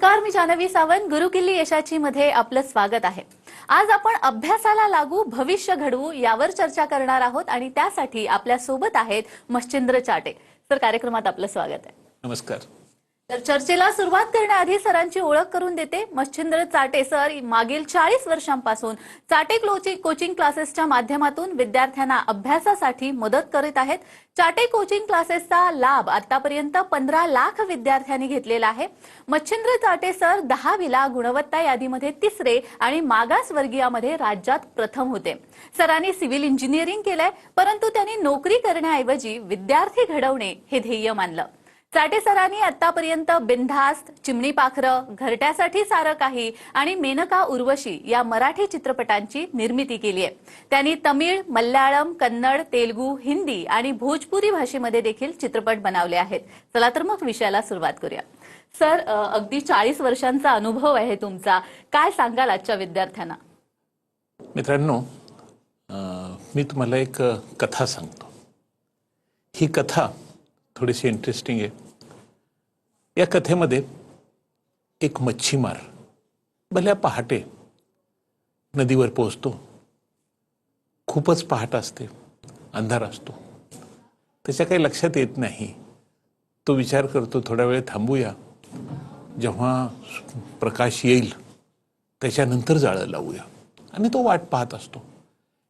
नमस्कार, मी जानवी सावंत. गुरुकिल्ली यशाची मध्ये आपलं स्वागत आहे. आज आपण अभ्यासाला लागू भविष्य घडवू यावर चर्चा करणार आहोत आणि त्यासाठी आपल्या सोबत आहेत मच्छिंद्र चाटे सर. कार्यक्रमात आपलं स्वागत आहे. नमस्कार. तर चर्चेला सुरुवात करण्याआधी सरांची ओळख करून देते. मच्छिंद्र चाटे सर मागील 40 वर्षांपासून चाटे कोचिंग क्लासेसच्या माध्यमातून विद्यार्थ्यांना अभ्यासासाठी मदत करीत आहेत. चाटे कोचिंग क्लासेसचा लाभ आतापर्यंत 15 लाख विद्यार्थ्यांनी घेतलेला आहे. मच्छिंद्र चाटे सर 10वीला गुणवत्ता यादीमध्ये तिसरे आणि मागासवर्गीयामध्ये राज्यात प्रथम होते. सरांनी सिव्हिल इंजिनिअरिंग केलंय, परंतु त्यांनी नोकरी करण्याऐवजी विद्यार्थी घडवणे हे ध्येय मानलं. चाटे सरांनी आतापर्यंत बिनधास्त, चिमणी पाखरं, घरट्यासाठी सारं काही आणि मेनका उर्वशी या मराठी चित्रपटांची निर्मिती केली आहे. त्यांनी तमिळ, मल्याळम, कन्नड, तेलुगू, हिंदी आणि भोजपुरी भाषेमध्ये देखील चित्रपट बनवले आहेत. चला तर मग विषयाला सुरुवात करूया. सर, अगदी 40 वर्षांचा अनुभव आहे तुमचा. काय सांगाल आजच्या विद्यार्थ्यांना? मित्रांनो, मी तुम्हाला एक कथा सांगतो. ही कथा थोडीशी इंटरेस्टिंग आहे. या कथेमध्ये एक मच्छीमार भल्या पहाटे नदीवर पोहोचतो. खूपच पहाट असते, अंधार असतो. त्याच्या काही लक्षात येत नाही. तो विचार करतो, थोडा वेळ थांबूया, जेव्हा प्रकाश येईल त्याच्यानंतर जाळं लावूया. आणि तो वाट पाहत असतो.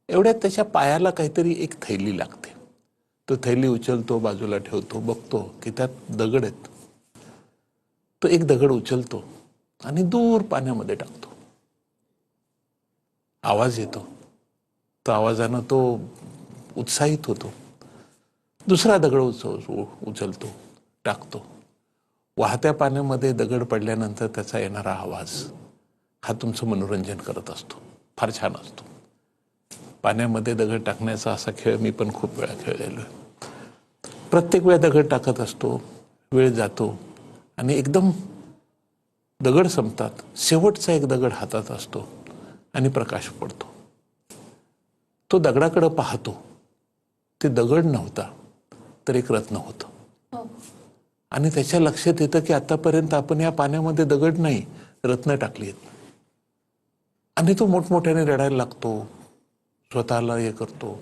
एवढ्यात त्याच्या पायाला काहीतरी एक थैली लागते. तो थैली उचलतो, बाजूला ठेवतो, बघतो की त्यात दगड आहेत. तो एक दगड उचलतो आणि दूर पाण्यामध्ये टाकतो. आवाज येतो. तो आवाजानं तो उत्साहित होतो. दुसरा दगड उचलतो, टाकतो. वाहत्या पाण्यामध्ये दगड पडल्यानंतर त्याचा येणारा आवाज हा तुमचं मनोरंजन करत असतो. फार छान असतो. पाण्यामध्ये दगड टाकण्याचा असा खेळ मी पण खूप वेळा खेळलेलो आहे. प्रत्येक वेळा दगड टाकत असतो, वेळ जातो आणि एकदम दगड संपतात. शेवटचा एक दगड हातात असतो आणि प्रकाश पडतो. तो दगडाकडे पाहतो. ते दगड नव्हता तर एक रत्न होतं. आणि त्याच्या लक्षात येतं की आतापर्यंत आपण या पाण्यामध्ये दगड नाही, रत्न टाकली आहेत. आणि तो मोठमोठ्याने रडायला लागतो, स्वतःला हे करतो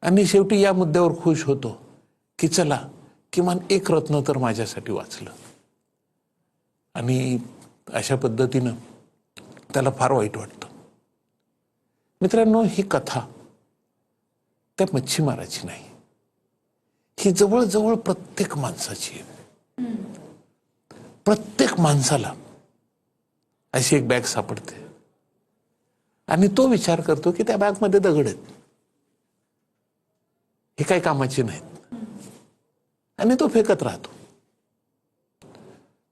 आणि शेवटी या मुद्द्यावर खुश होतो की चला, किमान एक रत्न तर माझ्यासाठी वाचलं. आणि अशा पद्धतीनं त्याला फार वाईट वाटतं. मित्रांनो, ही कथा त्या मच्छीमाराची नाही, ही जवळजवळ प्रत्येक माणसाची आहे. प्रत्येक माणसाला अशी एक बॅग सापडते आणि तो विचार करतो की त्या बॅगमध्ये दगड आहेत, हे काही कामाचे नाहीत, आणि तो फेकत राहतो.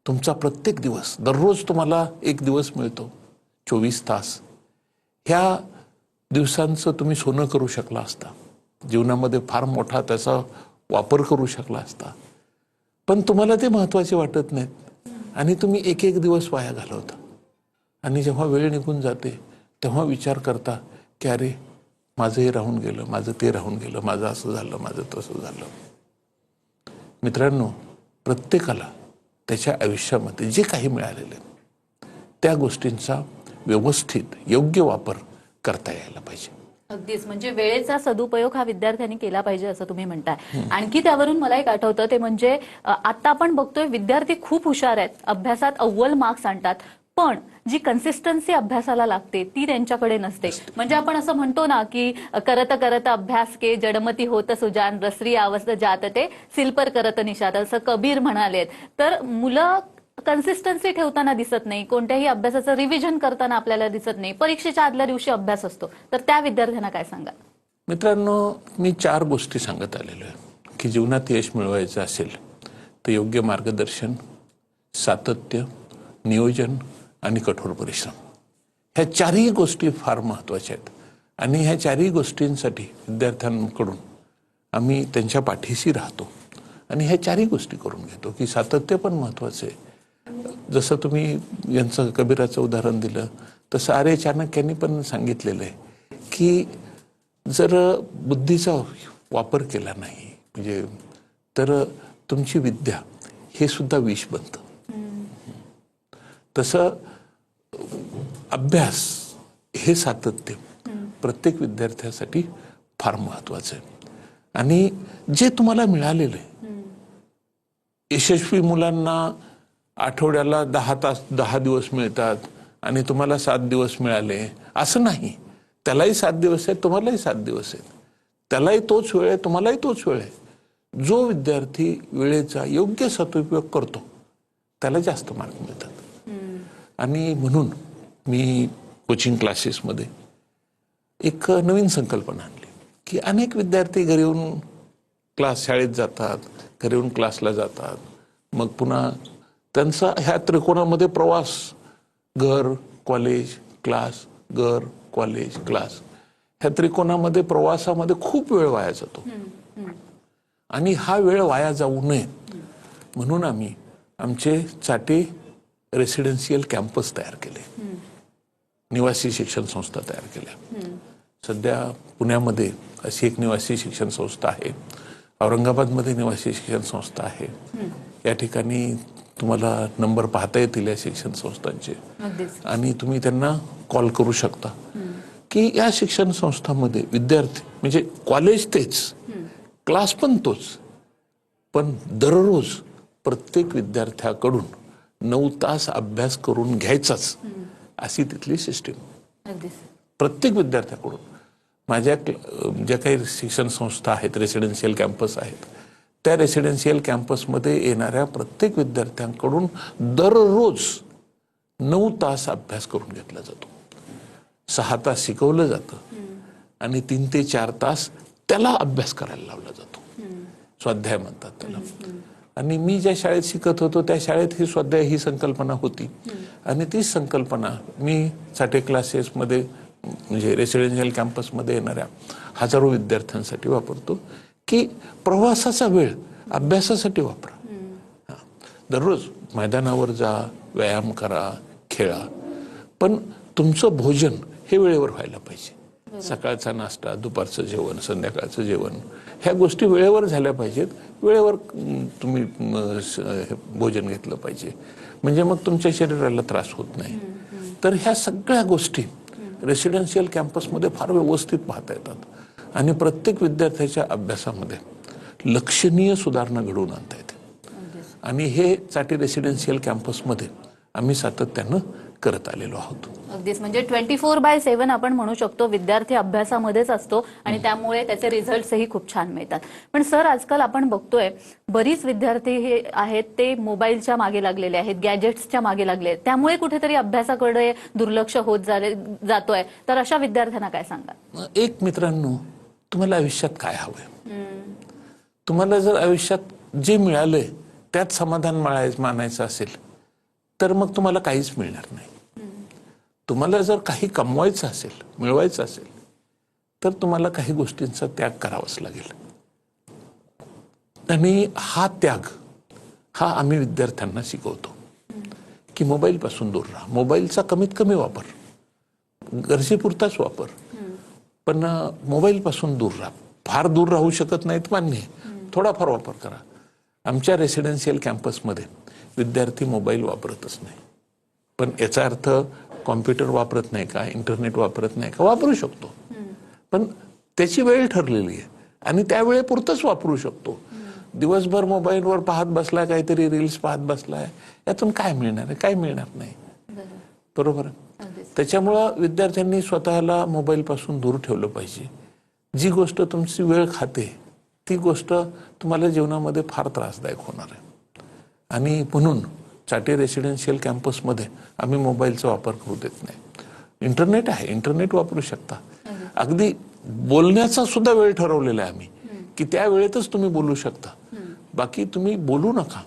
तुमचा प्रत्येक दिवस, दररोज तुम्हाला एक दिवस मिळतो, 24 तास. ह्या दिवसांचं तुम्ही सोनं करू शकला असता, जीवनामध्ये फार मोठा त्याचा वापर करू शकला असता, पण तुम्हाला ते महत्वाचे वाटत नाहीत आणि तुम्ही एक एक दिवस वाया घालवता. आणि जेव्हा वेळ निघून जाते तेव्हा विचार करता की अरे, माझं हे राहून गेलं, माझं ते राहून गेलं, माझं असं झालं, माझं तसं झालं. मित्रांनो, प्रत्येकाला त्याच्या आयुष्यामध्ये जे काही मिळालेलं त्या गोष्टींचा व्यवस्थित योग्य वापर करता यायला पाहिजे. अगदीच, म्हणजे वेळेचा सदुपयोग हा विद्यार्थ्यांनी केला पाहिजे असं तुम्ही म्हणताय. आणखी त्यावरून मला एक आठवतं, ते म्हणजे आता आपण बघतोय विद्यार्थी खूप हुशार आहेत, अभ्यासात अव्वल मार्क्स आणतात, पण जी कन्सिस्टन्सी अभ्यासाला लागते ती त्यांच्याकडे नसते. म्हणजे आपण असं म्हणतो ना की करत करत अभ्यास के जडमती होत सुजान, रसरी अवस्थ जात ते सिल्पर करत निषाद, असं कबीर म्हणालेत. तर मुलं कन्सिस्टन्सी ठेवताना दिसत नाही, कोणत्याही अभ्यासाचं रिव्हिजन करताना आपल्याला दिसत नाही, परीक्षेच्या आदल्या दिवशी अभ्यास असतो. तर त्या विद्यार्थ्यांना काय सांगा? मित्रांनो, मी 4 गोष्टी सांगत आलेलो आहे की जीवनात यश मिळवायचं असेल तर योग्य मार्गदर्शन, सातत्य, नियोजन आणि कठोर परिश्रम. ह्या 4ही गोष्टी फार महत्त्वाच्या आहेत. आणि ह्या 4ही गोष्टींसाठी विद्यार्थ्यांकडून आम्ही त्यांच्या पाठीशी राहतो आणि ह्या 4ही गोष्टी करून घेतो. की सातत्य पण महत्त्वाचं आहे. जसं तुम्ही यांचं कबीराचं उदाहरण दिलं तसं आर्य चाणक्यांनी पण सांगितलेलं आहे की जर बुद्धीचा वापर केला नाही म्हणजे तर तुमची विद्या हे सुद्धा विष बनतं. तसं अभ्यास हे सातत्य प्रत्येक विद्यार्थ्यासाठी फार महत्वाचं आहे. आणि जे तुम्हाला मिळालेलं आहे, यशस्वी मुलांना आठवड्याला 10 दिवस मिळतात आणि तुम्हाला 7 दिवस मिळाले असं नाही. त्यालाही 7 दिवस आहेत, तुम्हालाही 7 दिवस आहेत. त्यालाही तोच वेळ आहे, तुम्हालाही तोच वेळ आहे. जो विद्यार्थी वेळेचा योग्य सदुपयोग करतो त्याला जास्त मार्क मिळतात. आणि म्हणून मी कोचिंग क्लासेसमध्ये एक नवीन संकल्पना आणली की अनेक विद्यार्थी घरी येऊन शाळेत जातात, घरी येऊन क्लासला जातात, मग पुन्हा त्यांचा ह्या त्रिकोणामध्ये प्रवास, घर कॉलेज क्लास, घर कॉलेज क्लास, ह्या त्रिकोणामध्ये प्रवासामध्ये खूप वेळ वाया जातो. आणि हा वेळ वाया जाऊ नये म्हणून आम्ही आमचे चाटे रेसिडेन्शियल कॅम्पस तयार केले, निवासी शिक्षण संस्था तयार केल्या. सध्या पुण्यामध्ये अशी एक निवासी शिक्षण संस्था आहे, औरंगाबादमध्ये निवासी शिक्षण संस्था आहे. या ठिकाणी तुम्हाला नंबर पाहता येतील या शिक्षण संस्थांचे, आणि तुम्ही त्यांना कॉल करू शकता की या शिक्षण संस्थांमध्ये विद्यार्थी म्हणजे कॉलेज तेच, क्लास पण तोच, पण दररोज प्रत्येक विद्यार्थ्याकडून 9 तास अभ्यास करून घ्यायचाच अशी तिथली सिस्टीम. प्रत्येक विद्यार्थ्याकडून. माझ्या ज्या काही शिक्षण संस्था आहेत, रेसिडेन्शियल कॅम्पस आहेत, त्या रेसिडेन्शियल कॅम्पसमध्ये येणाऱ्या प्रत्येक विद्यार्थ्यांकडून दररोज 9 तास अभ्यास करून घेतला जातो. 6 तास शिकवलं जातं आणि 3 ते 4 तास त्याला अभ्यास करायला लावला जातो. स्वाध्याय म्हणतात त्याला. आणि मी ज्या शाळेत शिकत होतो त्या शाळेत ही स्वाध्याय ही संकल्पना होती. आणि तीच संकल्पना मी चाटे क्लासेसमध्ये म्हणजे रेसिडेन्शियल कॅम्पसमध्ये येणाऱ्या हजारो विद्यार्थ्यांसाठी वापरतो की प्रवासाचा वेळ अभ्यासासाठी वापरा. दररोज मैदानावर जा, व्यायाम करा, खेळा, पण तुमचं भोजन हे वेळेवर व्हायला पाहिजे. सकाळचा नाश्ता, दुपारचं जेवण, संध्याकाळचं जेवण, ह्या गोष्टी वेळेवर झाल्या पाहिजेत. वेळेवर तुम्ही भोजन घेतलं पाहिजे, म्हणजे मग तुमच्या शरीराला त्रास होत नाही. तर ह्या सगळ्या गोष्टी रेसिडेन्शियल कॅम्पसमध्ये फार व्यवस्थित पाहता येतात आणि प्रत्येक विद्यार्थ्याच्या अभ्यासामध्ये लक्षणीय सुधारणा घडवून आणता येते. आणि हे चाटे रेसिडेन्शियल कॅम्पसमध्ये आम्ही सातत्यानं करत आलेलो आहोत. अगदीच, म्हणजे 24/7 आपण म्हणू शकतो विद्यार्थी अभ्यासामध्येच असतो आणि त्यामुळे त्याचे रिझल्ट्सही खूप छान मिळतात. पण सर, आजकाल आपण बघतोय बरीच विद्यार्थी हे आहेत ते मोबाईलच्या मागे लागलेले आहेत, गॅजेट्सच्या मागे लागले आहेत. त्यामुळे कुठेतरी अभ्यासाकडे दुर्लक्ष होत जातोय. तर अशा विद्यार्थ्यांना काय सांगा? एक, मित्रांनो, तुम्हाला आयुष्यात काय हवंय? तुम्हाला जर आयुष्यात जे मिळालंय त्यात समाधान मानायचं असेल तर मग तुम्हाला काहीच मिळणार नाही. तुम्हाला जर काही कमवायचं असेल, मिळवायचं असेल, तर तुम्हाला काही गोष्टींचा त्याग करावाच लागेल. आणि हा त्याग हा आम्ही विद्यार्थ्यांना शिकवतो की मोबाईलपासून दूर राहा. मोबाईलचा कमीत कमी वापर, गरजेपुरताच वापर, पण मोबाईलपासून दूर राहा. फार दूर राहू शकत नाहीत, मान्य आहे, थोडाफार वापर करा. आमच्या रेसिडेन्शियल कॅम्पसमध्ये विद्यार्थी मोबाईल वापरतच नाही. पण याचा अर्थ कॉम्प्युटर वापरत नाही का, इंटरनेट वापरत नाही का? वापरू शकतो, पण त्याची वेळ ठरलेली आहे आणि त्या वेळेपुरतच वापरू शकतो. दिवसभर मोबाईलवर पाहत बसलाय, काहीतरी रील्स पाहत बसलाय, यातून काय मिळणार आहे? काय मिळणार नाही. बरोबर. त्याच्यामुळं विद्यार्थ्यांनी स्वतःला मोबाईलपासून दूर ठेवलं पाहिजे. जी गोष्ट तुमची वेळ खाते ती गोष्ट तुम्हाला जीवनामध्ये फार त्रासदायक होणार आहे. आणि म्हणून चाटे रेसिडेन्शियल कॅम्पसमध्ये आम्ही मोबाईलचा वापर करू देत नाही. इंटरनेट आहे, इंटरनेट वापरू शकता. अगदी बोलण्याचा सुद्धा वेळ ठरवलेला आहे आम्ही की त्या वेळेतच तुम्ही बोलू शकता, बाकी तुम्ही बोलू नका.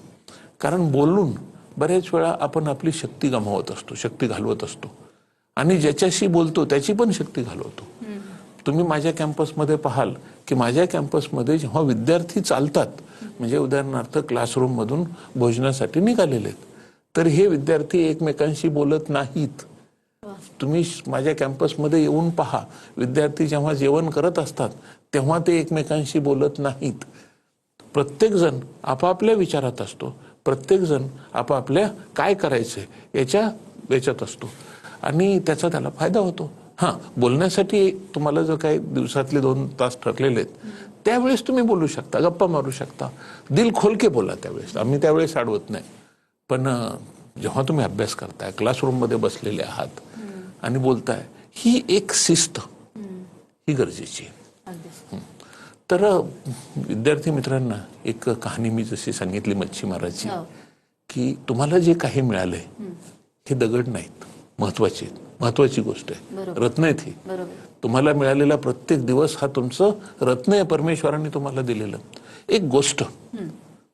कारण बोलून बऱ्याच वेळा आपण आपली शक्ती गमावत असतो, शक्ती घालवत असतो, आणि ज्याच्याशी बोलतो त्याची पण शक्ती घालवतो. तुम्ही माझ्या कॅम्पसमध्ये पाहाल की माझ्या कॅम्पसमध्ये जेव्हा विद्यार्थी चालतात, म्हणजे उदाहरणार्थ क्लासरूम मधून भोजनासाठी निघालेले आहेत, तर हे विद्यार्थी एकमेकांशी बोलत नाहीत. तुम्ही माझ्या कॅम्पसमध्ये येऊन पहा, विद्यार्थी जेव्हा जेवण करत असतात तेव्हा ते एकमेकांशी बोलत नाहीत. प्रत्येक जण आपापल्या विचारात असतो, प्रत्येक जण आपापल्या काय करायचंय याच्यात असतो आणि त्याचा त्याला फायदा होतो. हां, बोलण्यासाठी तुम्हाला जर काही दिवसातले 2 तास ठरलेले आहेत त्यावेळेस तुम्ही बोलू शकता, गप्पा मारू शकता, दिल खोल के बोला त्यावेळेस. आम्ही त्यावेळेस अडवत नाही. पण जेव्हा तुम्ही अभ्यास करताय, क्लासरूममध्ये बसलेले आहात आणि बोलताय, ही एक शिस्त ही गरजेची आहे. तर विद्यार्थी मित्रांना एक कहाणी मी जशी सांगितली मच्छीमाराची, की तुम्हाला जे काही मिळालंय हे दगड नाहीत, महत्वाची गोष्ट आहे, रत्न आहेत ही. तुम्हाला मिळालेला प्रत्येक दिवस हा तुमचं रत्न आहे, परमेश्वराने तुम्हाला दिलेलं. एक गोष्ट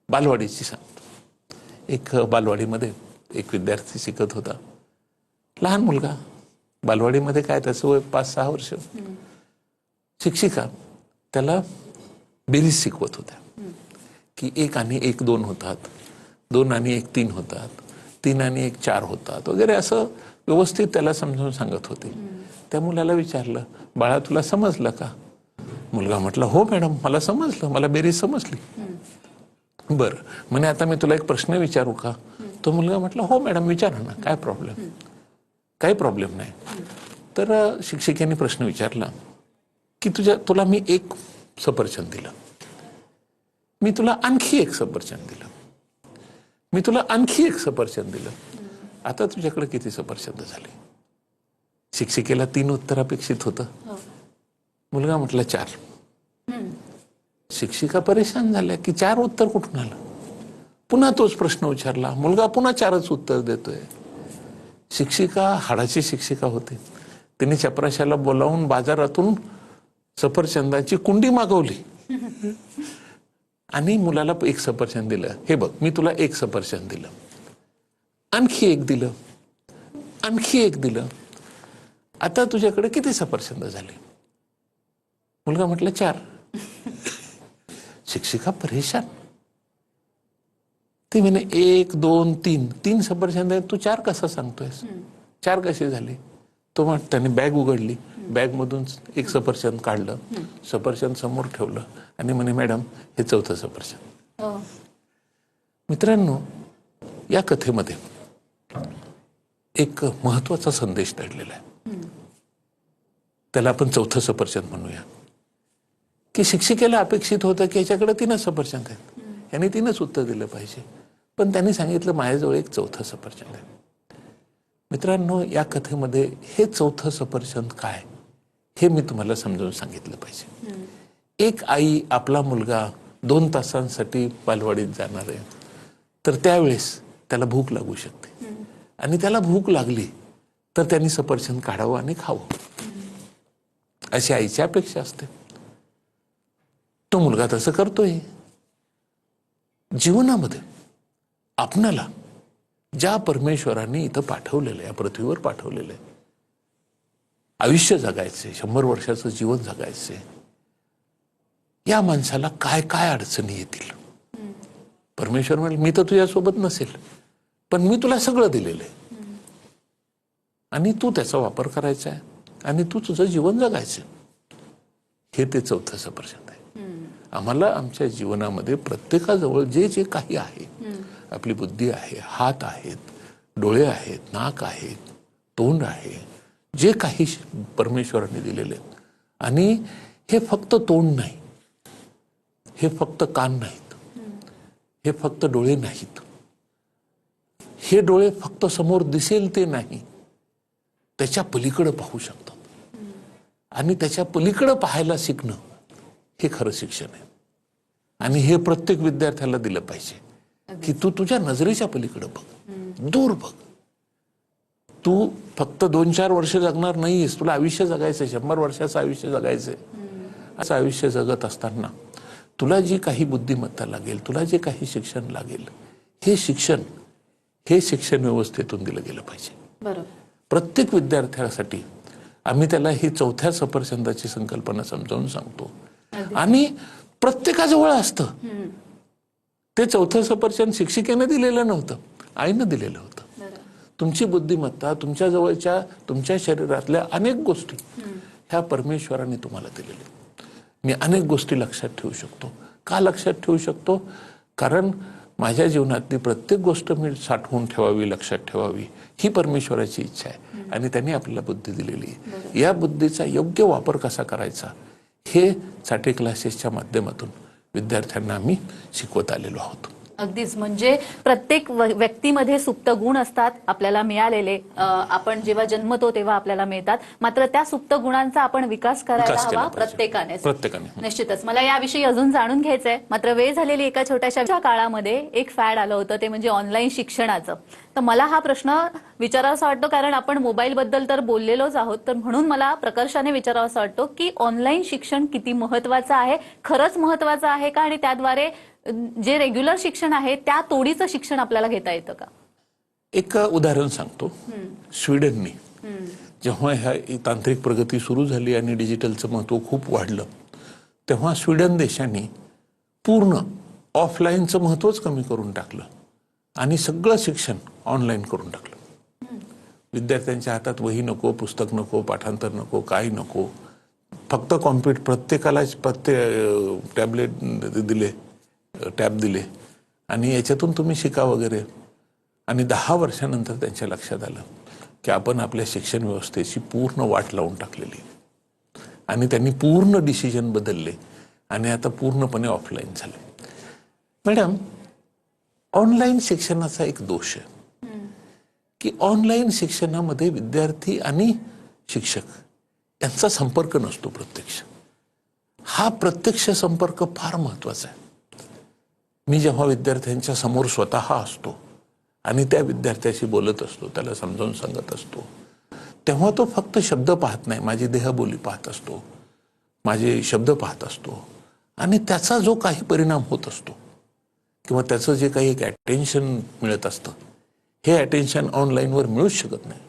बालवाडीची सांगतो. एक बालवाडीमध्ये एक विद्यार्थी शिकत होता, लहान मुलगा. बालवाडीमध्ये काय, त्याचं वय 5-6 वर्ष. शिक्षिका त्याला बेरीज शिकवत होत्या की 1 आणि 1 2 होतात, 2 आणि 1 3 होतात, 3 आणि 1 4 होतात वगैरे, असं व्यवस्थित त्याला समजावून सांगत होते. त्या मुलाला विचारलं, बाळा तुला समजलं का? मुलगा म्हटला, हो मॅडम, मला समजलं, मला बेरीज समजली. बरं, म्हणे आता मी तुला एक प्रश्न विचारू का? तो मुलगा म्हटला, हो मॅडम विचारा ना, काय प्रॉब्लेम? काही प्रॉब्लेम नाही. तर शिक्षिकेने प्रश्न विचारला की तुला मी 1 सफरचंद दिलं, मी तुला आणखी 1 सफरचंद दिलं, मी तुला आणखी 1 सफरचंद दिलं, आता तुझ्याकडे किती सफरचंद झाले? शिक्षिकेला 3 उत्तर अपेक्षित होतं. मुलगा म्हटला 4. शिक्षिका परेशान झाल्या की 4 उत्तर कुठून आलं? पुन्हा तोच प्रश्न विचारला, मुलगा पुन्हा 4च उत्तर देतोय. शिक्षिका हाडाची शिक्षिका होती. तिने चपराशाला बोलावून बाजारातून सफरचंदाची कुंडी मागवली आणि मुलाला 1 सफरचंद दिलं. हे बघ, मी तुला 1 सफरचंद दिलं, आणखी 1 दिलं, आणखी 1 दिलं, आता तुझ्याकडे किती सफरचंद झाले? मुलगा म्हटलं 4. शिक्षिका परेशान. ती म्हणे 1 2 3 3 सफरचंद आहेत, तू 4 कसा सांगतोयस? 4 कसे झाले? तो त्याने बॅग उघडली, बॅग मधून 1 सफरचंद काढलं, सफरचंद समोर ठेवलं आणि म्हणे, मॅडम हे 4थं सफरचंद. मित्रांनो, या कथेमध्ये एक महत्वाचा संदेश दडलेला आहे. त्याला आपण 4थं सफरचंद म्हणूया. की शिक्षिकेला अपेक्षित होतं की याच्याकडे 3च सफरचंद आहेत, यांनी 3च उत्तर दिलं पाहिजे, पण त्यांनी सांगितलं माझ्याजवळ 1 4थं सफरचंद आहे. मित्रांनो, या कथेमध्ये हे 4थं सफरचंद काय हे मी तुम्हाला समजावून सांगितलं पाहिजे. एक आई आपला मुलगा 2 तासांसाठी बालवाडीत जाणार आहे, तर त्यावेळेस त्याला भूक लागू शकते आणि त्याला भूक लागली तर त्यांनी सफरचंद काढावं आणि खावं, अशी आईची अपेक्षा असते. तो मुलगा तसं करतोय. जीवनामध्ये आपणाला ज्या परमेश्वराने इथं पाठवलेलं आहे, या पृथ्वीवर पाठवलेलं आहे, आयुष्य जगायचे, 100 वर्षाचं जीवन जगायचे, या माणसाला काय काय अडचणी येतील? परमेश्वर म्हणेल, मी तर तुझ्यासोबत नसेल, पण मी तुला सगळं दिलेलं आहे आणि तू त्याचा वापर करायचा आहे आणि तू तुझं जीवन जगायचं. हे ते 4थं सफरचंद आहे. आम्हाला आमच्या जीवनामध्ये प्रत्येकाजवळ जे जे काही आहे, आपली बुद्धी आहे, हात आहेत, डोळे आहेत, नाक आहेत, तोंड आहे, जे काही परमेश्वराने दिलेले, आणि हे फक्त तोंड नाही, हे फक्त कान नाहीत, हे फक्त डोळे नाहीत, हे डोळे फक्त समोर दिसेल ते नाही, त्याच्या पलीकडे पाहू शकतात आणि त्याच्या पलीकडे पाहायला शिकणं हे खरं शिक्षण आहे. आणि हे प्रत्येक विद्यार्थ्याला दिलं पाहिजे की तू तुझ्या नजरेच्या पलीकडे बघ, दूर बघ. तू फक्त 2-4 वर्ष जगणार नाहीस, तुला आयुष्य जगायचंय, 100 वर्षाचं आयुष्य जगायचंय. असं आयुष्य जगत असताना तुला जी काही बुद्धिमत्ता लागेल, तुला जे काही शिक्षण लागेल, हे शिक्षण व्यवस्थेतून दिलं गेलं पाहिजे. बरोबर. प्रत्येक विद्यार्थ्यासाठी आम्ही त्याला ही 4थ्या सफरचंदाची संकल्पना समजावून सांगतो आणि प्रत्येकाजवळ असतं. ते 4थं सफरचंद शिक्षिकेने दिलेलं नव्हतं, आईनं दिलेलं होतं. तुमची बुद्धिमत्ता, तुमच्या जवळच्या, तुमच्या शरीरातल्या अनेक गोष्टी ह्या परमेश्वराने तुम्हाला दिलेल्या. मी अनेक गोष्टी लक्षात ठेवू शकतो. का लक्षात ठेवू शकतो? कारण माझ्या जीवनातली प्रत्येक गोष्ट मी साठवून ठेवावी, लक्षात ठेवावी, ही परमेश्वराची इच्छा आहे आणि त्यांनी आपल्याला बुद्धी दिलेली आहे. या बुद्धीचा योग्य वापर कसा करायचा हे चाटे क्लासेसच्या माध्यमातून विद्यार्थ्यांना आम्ही शिकवत आलेलो आहोत. अगदीच, म्हणजे प्रत्येक व्यक्तीमध्ये सुप्त गुण असतात आपल्याला मिळालेले. आपण जेव्हा जन्मतो तेव्हा आपल्याला मिळतात, मात्र त्या सुप्त गुणांचा आपण विकास करायला हवा प्रत्येकाने. निश्चितच मला याविषयी अजून जाणून घ्यायचंय, मात्र वेळ झालेली. एका छोट्याशा काळामध्ये एक फॅड आलं होतं, ते म्हणजे ऑनलाईन शिक्षणाचं. तर मला हा प्रश्न विचारावासा वाटतो, कारण आपण मोबाईल बद्दल तर बोललेलोच आहोत, तर म्हणून मला प्रकर्षाने विचारावासा वाटतो की ऑनलाईन शिक्षण किती महत्वाचं आहे, खरंच महत्वाचं आहे का, आणि त्याद्वारे जे रेग्युलर शिक्षण आहे त्या तोडीचं शिक्षण आपल्याला घेता येतं का? एक उदाहरण सांगतो. स्वीडनने जेव्हा ह्या तांत्रिक प्रगती सुरू झाली आणि डिजिटलचं महत्व खूप वाढलं, तेव्हा स्वीडन देशाने पूर्ण ऑफलाईनचं महत्वच कमी करून टाकलं आणि सगळं शिक्षण ऑनलाईन करून टाकलं. विद्यार्थ्यांच्या हातात वही नको, पुस्तक नको, पाठांतर नको, काही नको, फक्त कॉम्प्युटर, प्रत्येकाला प्रत्येक टॅबलेट दिले, टॅब दिले आणि याच्यातून तुम्ही शिका वगैरे. आणि 10 वर्षानंतर त्यांच्या लक्षात आलं की आपण आपल्या शिक्षण व्यवस्थेची पूर्ण वाट लावून टाकलेली आणि त्यांनी पूर्ण डिसिजन बदलले आणि आता पूर्णपणे ऑफलाईन झाले. मॅडम, ऑनलाईन शिक्षणाचा एक दोष आहे की ऑनलाईन शिक्षणामध्ये विद्यार्थी आणि शिक्षक यांचा संपर्क नसतो प्रत्यक्ष. हा प्रत्यक्ष संपर्क फार महत्वाचा आहे. मी जेव्हा विद्यार्थ्यांच्या समोर स्वतः असतो आणि त्या विद्यार्थ्याशी बोलत असतो, त्याला समजावून सांगत असतो, तेव्हा तो फक्त शब्द पाहत नाही, माझी देहबोली पाहत असतो, माझे शब्द पाहत असतो आणि त्याचा जो काही परिणाम होत असतो किंवा त्याचं जे काही एक अटेन्शन मिळत असतं, हे अटेन्शन ऑनलाईनवर मिळूच शकत नाही.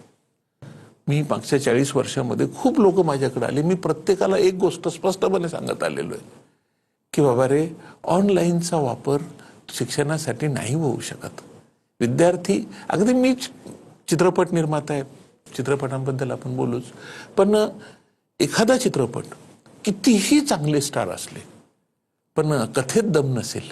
मी मागच्या 40 वर्षामध्ये खूप लोक माझ्याकडे आले, मी प्रत्येकाला एक गोष्ट स्पष्टपणे सांगत आलेलो आहे की बाबा रे, ऑनलाईनचा वापर शिक्षणासाठी नाही होऊ शकत. विद्यार्थी, अगदी मी चित्रपट निर्माता आहे, चित्रपटांबद्दल आपण बोलूच, पण एखादा चित्रपट कितीही चांगले स्टार असले पण कथेत दम नसेल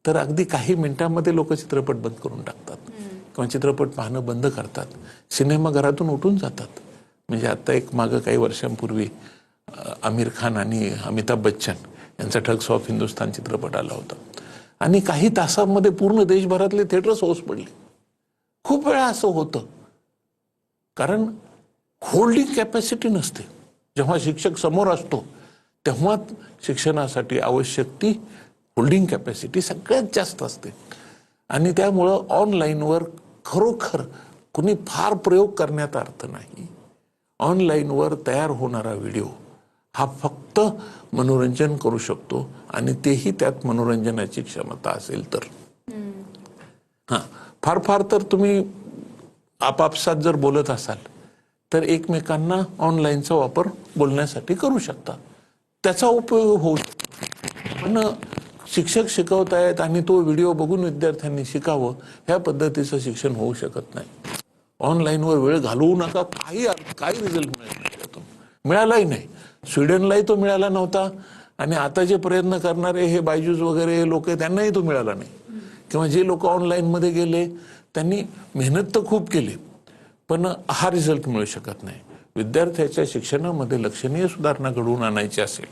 तर अगदी काही मिनिटांमध्ये लोक चित्रपट बंद करून टाकतात किंवा चित्रपट पाहणं बंद करतात, सिनेमाघरातून उठून जातात. म्हणजे आता एक मागं काही वर्षांपूर्वी आमिर खान आणि अमिताभ बच्चन यांचा ठग्स ऑफ हिंदुस्तान चित्रपट आला होता आणि काही तासांमध्ये पूर्ण देशभरातले थिएटर्स ओस पडले. खूप वेळा असं होतं कारण होल्डिंग कॅपॅसिटी नसते. जेव्हा शिक्षक समोर असतो तेव्हा शिक्षणासाठी आवश्यक ती होल्डिंग कॅपॅसिटी सगळ्यात जास्त असते आणि त्यामुळं ऑनलाईनवर खरोखर कुणी फार प्रयोग करण्यात अर्थ नाही. ऑनलाईनवर तयार होणारा व्हिडिओ हा फक्त मनोरंजन करू शकतो आणि तेही त्यात मनोरंजनाची क्षमता असेल तर. फार फार तर तुम्ही आपापसात जर बोलत असाल तर एकमेकांना ऑनलाईनचा वापर बोलण्यासाठी करू शकता, त्याचा उपयोग होऊ शकतो. पण शिक्षक शिकवतायत आणि तो व्हिडिओ बघून विद्यार्थ्यांनी शिकावं, ह्या पद्धतीचं शिक्षण होऊ शकत नाही. ऑनलाईनवर वेळ घालवू नका, काही रिझल्ट मिळत नाही त्यातून, मिळालाही नाही. स्वीडनलाही तो मिळाला नव्हता आणि आता जे प्रयत्न करणारे हे बायजूस वगैरे लोक आहेत त्यांनाही तो मिळाला नाही. किंवा जे लोक ऑनलाईनमध्ये गेले त्यांनी मेहनत तर खूप केली पण हा रिझल्ट मिळू शकत नाही. विद्यार्थ्याच्या शिक्षणामध्ये लक्षणीय सुधारणा घडवून आणायची असेल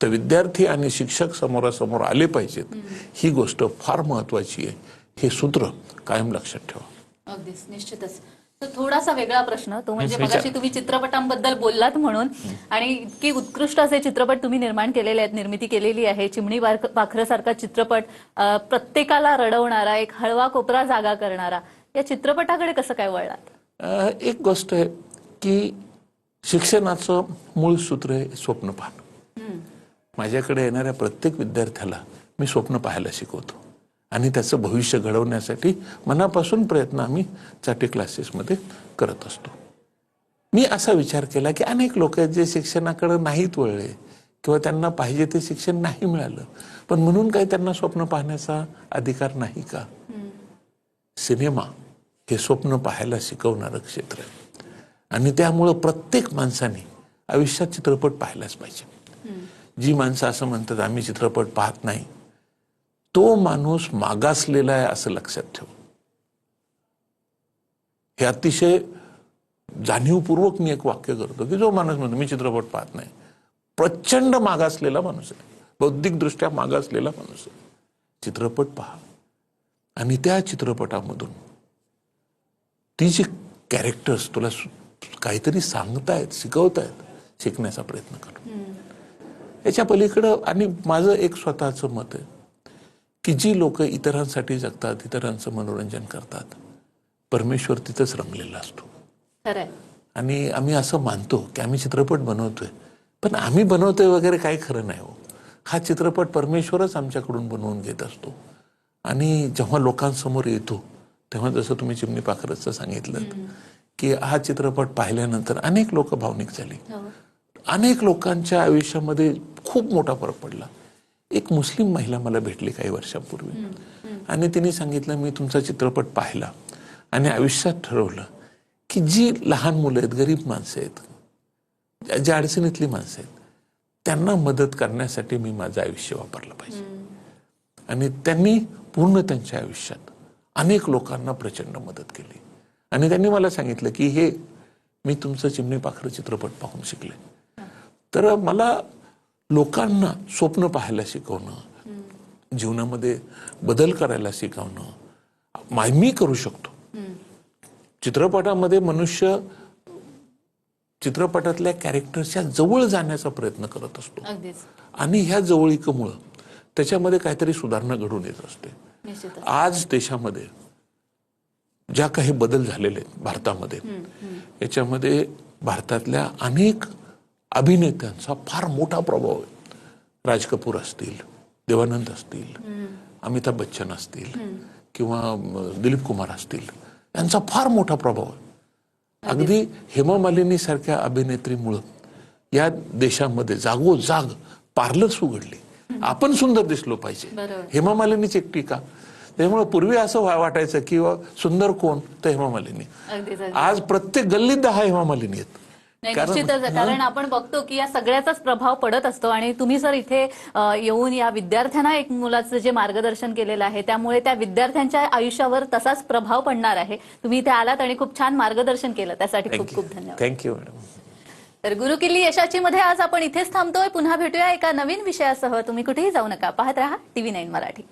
तर विद्यार्थी आणि शिक्षक समोरासमोर आले पाहिजेत. ही गोष्ट फार महत्वाची आहे. हे सूत्र कायम लक्षात ठेवा. अगदीच, निश्चितच. तर थोडासा वेगळा प्रश्न तो म्हणजे मगाशी तुम्ही चित्रपटांबद्दल बोललात म्हणून, आणि इतकी उत्कृष्ट असे चित्रपट तुम्ही निर्माण केलेले आहेत, निर्मिती केलेली आहे. चिमणी पाखरसारखा चित्रपट, प्रत्येकाला रडवणारा, एक हळवा कोपरा जागा करणारा, या चित्रपटाकडे कसं काय वळलात? एक गोष्ट आहे की शिक्षणाचं मूळ सूत्र आहे स्वप्न पाहणं. माझ्याकडे येणाऱ्या प्रत्येक विद्यार्थ्याला मी स्वप्न पाहायला शिकवतो आणि त्याचं भविष्य घडवण्यासाठी मनापासून प्रयत्न आम्ही चाटे क्लासेसमध्ये करत असतो. मी असा विचार केला की अनेक लोक आहेत जे शिक्षणाकडे नाहीत वळले किंवा त्यांना पाहिजे ते शिक्षण नाही मिळालं, पण म्हणून काही त्यांना स्वप्न पाहण्याचा अधिकार नाही का? सिनेमा हे स्वप्न पाहायला शिकवणारं क्षेत्र आहे आणि त्यामुळं प्रत्येक माणसाने आयुष्यात चित्रपट पाहायलाच पाहिजे. जी माणसं असं म्हणतात आम्ही चित्रपट पाहत नाही, तो माणूस मागासलेला आहे असं लक्षात ठेव. हे अतिशय जाणीवपूर्वक मी एक वाक्य करतो की जो माणूस म्हणतो मी चित्रपट पाहत नाही, प्रचंड मागासलेला माणूस आहे, बौद्धिकदृष्ट्या मागासलेला माणूस आहे. चित्रपट पहा आणि त्या चित्रपटामधून ती जी कॅरेक्टर्स तुला काहीतरी सांगतायत, शिकवतायत, शिकण्याचा प्रयत्न कर. याच्या पलीकडं आणि माझं एक स्वतःचं मत आहे की जी लोक इतरांसाठी जगतात, इतरांचं मनोरंजन करतात, परमेश्वर तिथंच रमलेला असतो. खरंय. आणि आम्ही असं मानतो की आम्ही चित्रपट बनवतोय, पण आम्ही बनवतोय वगैरे काही खरं नाही हो. हा चित्रपट परमेश्वरच आमच्याकडून बनवून घेत असतो. आणि जेव्हा लोकांसमोर येतो तेव्हा जसं तुम्ही चिमणी पाखरचं सांगितलं की हा चित्रपट पाहिल्यानंतर अनेक लोक भावनिक झाली. अनेक लोकांच्या आयुष्यामध्ये खूप मोठा फरक पडला. एक मुस्लिम महिला मला भेटली काही वर्षांपूर्वी आणि तिने सांगितलं मी तुमचा चित्रपट पाहिला आणि आयुष्यात ठरवलं की जी लहान मुलं आहेत, गरीब माणसं आहेत, ज्या अडचणीतली माणसं आहेत, त्यांना मदत करण्यासाठी मी माझं आयुष्य वापरलं पाहिजे. आणि त्यांनी पूर्ण त्यांच्या आयुष्यात अनेक लोकांना प्रचंड मदत केली. आणि त्यांनी मला सांगितलं की हे मी तुमचं चिमणी पाखरं चित्रपट पाहून शिकले. तर मला लोकांना स्वप्न पाहायला शिकवणं, जीवनामध्ये बदल करायला शिकवणं मी करू शकतो. चित्रपटामध्ये मनुष्य चित्रपटातल्या कॅरेक्टरच्या जवळ जाण्याचा प्रयत्न करत असतो. आणि ह्या जवळीकीमुळं त्याच्यामध्ये काहीतरी सुधारणा घडून येत असते. आज देशामध्ये ज्या काही बदल झालेले आहेत भारतामध्ये, याच्यामध्ये भारतातल्या अनेक अभिनेत्यांचा फार मोठा प्रभाव आहे. राज कपूर असतील, देवानंद असतील, अमिताभ बच्चन असतील किंवा दिलीप कुमार असतील, यांचा फार मोठा प्रभाव आहे. अगदी हेमा मालिनी सारख्या अभिनेत्रीमुळं या देशामध्ये जागोजाग पार्लर्स उघडली. आपण सुंदर दिसलो पाहिजे, हेमा मालिनीच एकटी का? त्यामुळे पूर्वी असं वाटायचं की सुंदर कोण, तर हेमा मालिनी. आज प्रत्येक गल्लीत 10 हेमा मालिनी आहेत. निश्चितच, कारण आपण बघतो की या सगळ्याचाच प्रभाव पडत असतो. आणि तुम्ही सर इथे येऊन या विद्यार्थ्यांना एक मुलाचं जे मार्गदर्शन केलेलं आहे, त्यामुळे त्या विद्यार्थ्यांच्या आयुष्यावर तसाच प्रभाव पडणार आहे. तुम्ही इथे आलात आणि खूप छान मार्गदर्शन केलं, त्यासाठी खूप खूप धन्यवाद. Thank you madam. तर गुरुकिल्ली यशाची मध्ये आज आपण इथेच थांबतोय. पुन्हा भेटूया एका नवीन विषयासह. तुम्ही कुठेही जाऊ नका, पाहत रहा TV9 मराठी.